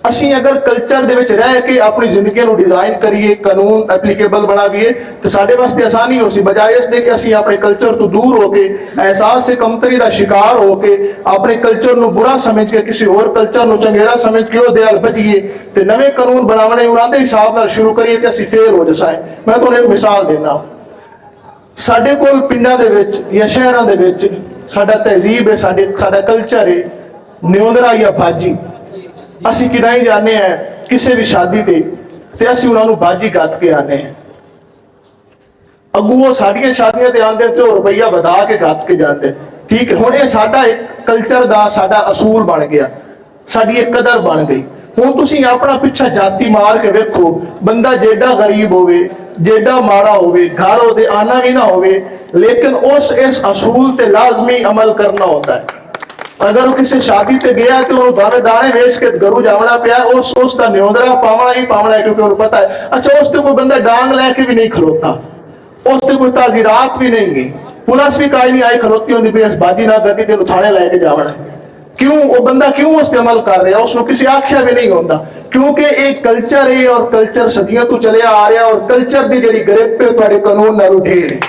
ਅਸੀਂ ਅਗਰ ਕਲਚਰ ਦੇ ਵਿੱਚ ਰਹਿ ਕੇ ਆਪਣੀ ਜ਼ਿੰਦਗੀ ਨੂੰ ਡਿਜ਼ਾਈਨ ਕਰੀਏ, ਕਾਨੂੰਨ ਐਪਲੀਕੇਬਲ ਬਣਾਈਏ ਤੇ ਸਾਡੇ ਵਾਸਤੇ ਆਸਾਨੀ ਹੋ ਸੀ, ਬਜਾਏ ਇਸ ਦੇ ਕਿ ਅਸੀਂ ਆਪਣੇ ਕਲਚਰ ਤੋਂ ਦੂਰ ਹੋ ਕੇ ਅਹਿਸਾਸ ਕਮਤਰੀ ਦਾ ਸ਼ਿਕਾਰ ਹੋ ਕੇ ਆਪਣੇ ਕਲਚਰ ਨੂੰ ਬੁਰਾ ਸਮਝ ਕੇ ਕਿਸੇ ਹੋਰ ਕਲਚਰ ਨੂੰ ਚੰਗੇਰਾ ਸਮਝ ਕੇ ਉਹ ਦਿਆਲ ਭਜੀਏ ਤੇ ਨਵੇਂ ਕਾਨੂੰਨ ਬਣਾਉਣੇ ਉਹਨਾਂ ਦੇ ਹਿਸਾਬ ਨਾਲ ਸ਼ੁਰੂ ਕਰੀਏ ਤੇ ਅਸੀਂ ਫੇਲ ਹੋ ਜਾਸਾਂ। ਮੈਂ ਤੁਹਾਨੂੰ ਇੱਕ ਮਿਸਾਲ ਦੇਣਾ, ਸਾਡੇ ਕੋਲ ਪਿੰਡਾਂ ਦੇ ਵਿੱਚ ਜਾਂ ਸ਼ਹਿਰਾਂ ਦੇ ਵਿੱਚ ਸਾਡਾ ਤਹਿਜ਼ੀਬ ਹੈ, ਸਾਡਾ ਕਲਚਰ ਹੈ ਨਿਉਂਦਰਾ ਜਾਂ ਬਾਜੀ। ਅਸੀਂ ਕਿਦਾਂ ਹੀ ਜਾਂਦੇ ਹਾਂ ਕਿਸੇ ਵੀ ਸ਼ਾਦੀ ਤੇ ਅਸੀਂ ਉਹਨਾਂ ਨੂੰ ਬਾਜੀ ਗੱਤ ਕੇ ਆਨੇ ਹਾਂ। ਅੱਗੋਂ ਸਾਡੀਆਂ ਸ਼ਾਦੀਆਂ ਤੇ ਆਉਂਦੇ ਤੇ ਉਹ ਰੁਪਈਆ ਵਧਾ ਕੇ ਗੱਤ ਕੇ ਜਾਂਦੇ। ਠੀਕ ਹੈ, ਹੁਣ ਇਹ ਸਾਡਾ ਇੱਕ ਕਲਚਰ ਦਾ ਸਾਡਾ ਅਸੂਲ ਬਣ ਗਿਆ, ਸਾਡੀ ਇੱਕ ਕਦਰ ਬਣ ਗਈ। ਹੁਣ ਤੁਸੀਂ ਆਪਣਾ ਪਿੱਛਾ ਜਾਤੀ ਮਾਰ ਕੇ ਵੇਖੋ, ਬੰਦਾ जेडा गरीब होवे, जेडा माड़ा होवे, घर ਉਹਦੇ आना भी ना होवे, लेकिन इस असूल ते लाजमी अमल करना होता है। अगर वो किसी शादी ते गया तो उन्होंने भावे दाने वेच के घरों जावना पिया, उसका न्योंदरा पावना ही पावना है, क्योंकि उन्हें पता है अच्छा उससे कोई बंदा डांग लैके भी नहीं खलोता, उससे कोई ताज़ीरात भी नहीं गई, पुलिस भी काई नहीं आई खलोती होंगी भी बाजी ना गति तेन थाने लैके जावना है। क्यों वो बंदा क्यों उस अमल कर रहा, उसको किसी आख्या भी नहीं होता, क्योंकि एक कल्चर है और कल्चर सदियों तो चलिया आ रहा और कल्चर की जी ग्रिप है थोड़े कानून नालों ढेर है।